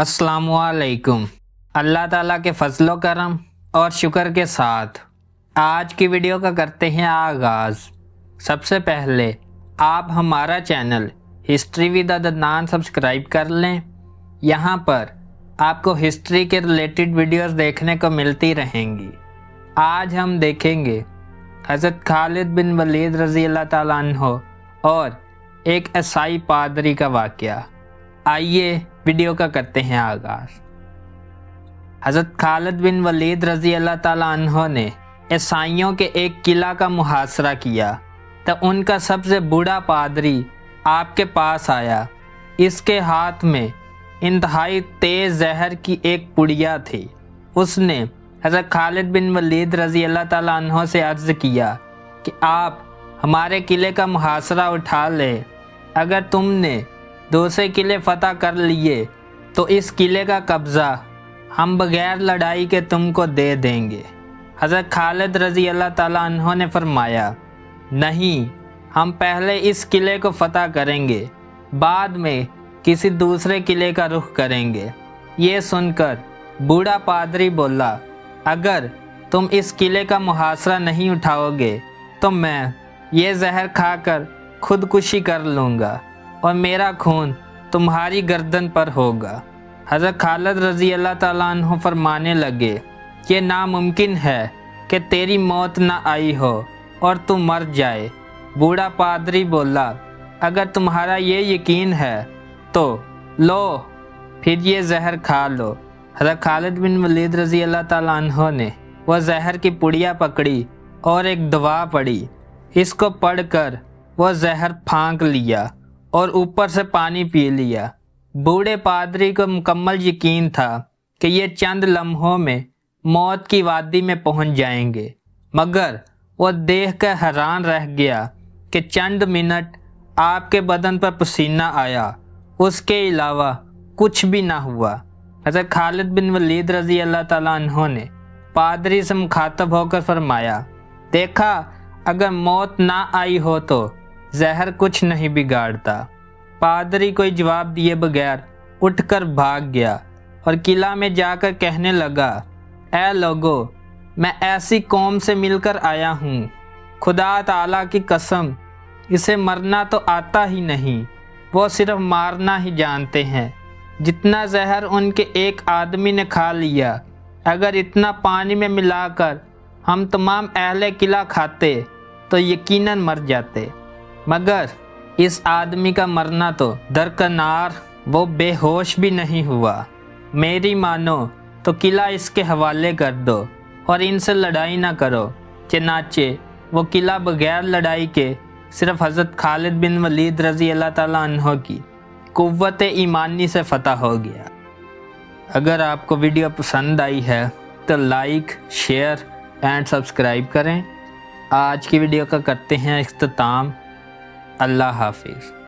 अस्सलामुअलैकुम। अल्लाह ताला के फजलो करम और शुक्र के साथ आज की वीडियो का करते हैं आगाज़। सबसे पहले आप हमारा channel history with Adnan subscribe कर लें। यहाँ पर आपको हिस्ट्री के रिलेटेड वीडियोस देखने को मिलती रहेंगी। आज हम देखेंगे हज़रत खालिद बिन वलीद रज़ी अल्लाह ताला अन्हो और एक ईसाई पादरी का वाक़या। आइए वीडियो का करते हैं आगाज़। हज़रत खालिद बिन वलीद रज़ी अल्लाह ताला अन्हो ने ईसाइयों के एक किला का मुहासरा किया तो उनका सबसे बूढ़ा पादरी आपके पास आया। इसके हाथ में इंतहाई तेज़ जहर की एक पुड़िया थी। उसने हज़रत खालिद बिन वलीद रज़ी अल्लाह ताला अन्हो से अर्ज़ किया कि आप हमारे किले का मुहासरा उठा ले। अगर तुमने दूसरे किले फतह कर लिए तो इस किले का कब्ज़ा हम बगैर लड़ाई के तुमको दे देंगे। हज़रत खालिद रज़ी अल्लाह ताला अन्हो ने फरमाया, नहीं, हम पहले इस किले को फतह करेंगे, बाद में किसी दूसरे किले का रुख करेंगे। ये सुनकर बूढ़ा पादरी बोला, अगर तुम इस किले का मुहासरा नहीं उठाओगे तो मैं ये जहर खाकर खुदकुशी कर लूँगा और मेरा खून तुम्हारी गर्दन पर होगा। हज़रत खालिद रज़ी अल्लाह ताला अन्हु फरमाने लगे कि नामुमकिन है कि तेरी मौत ना आई हो और तू मर जाए। बूढ़ा पादरी बोला, अगर तुम्हारा ये यकीन है तो लो फिर ये जहर खा लो। हज़रत खालिद बिन वलीद रज़ी अल्लाह ताला अन्हु ने वह जहर की पुड़िया पकड़ी और एक दुआ पढ़ी। इसको पढ़कर वह जहर फांक लिया और ऊपर से पानी पी लिया। बूढ़े पादरी को मुकम्मल यकीन था कि ये चंद लम्हों में मौत की वादी में पहुंच जाएंगे, मगर वह देख कर हैरान रह गया कि चंद मिनट आपके बदन पर पसीना आया, उसके अलावा कुछ भी ना हुआ। हज़रत खालिद बिन वलीद रज़ी अल्लाह ताला अन्हो ने पादरी से मुखातब होकर फरमाया, देखा, अगर मौत ना आई हो तो जहर कुछ नहीं बिगाड़ता। पादरी कोई जवाब दिए बगैर उठकर भाग गया और किला में जाकर कहने लगा, ऐ लोगो, मैं ऐसी कौम से मिलकर आया हूँ, खुदा ताला की कसम, इसे मरना तो आता ही नहीं, वो सिर्फ मारना ही जानते हैं। जितना जहर उनके एक आदमी ने खा लिया, अगर इतना पानी में मिलाकर हम तमाम अहले किला खाते तो यकीनन मर जाते, मगर इस आदमी का मरना तो दरकनार, वो बेहोश भी नहीं हुआ। मेरी मानो तो किला इसके हवाले कर दो और इनसे लड़ाई ना करो। चनाचे वो किला बगैर लड़ाई के सिर्फ हज़रत खालिद बिन वलीद रज़ी अल्लाह ताला अन्हो की कुव्वत ईमानी से फतह हो गया। अगर आपको वीडियो पसंद आई है तो लाइक, शेयर एंड सब्सक्राइब करें। आज की वीडियो का करते हैं इख्तिताम। अल्लाह हाफिज़।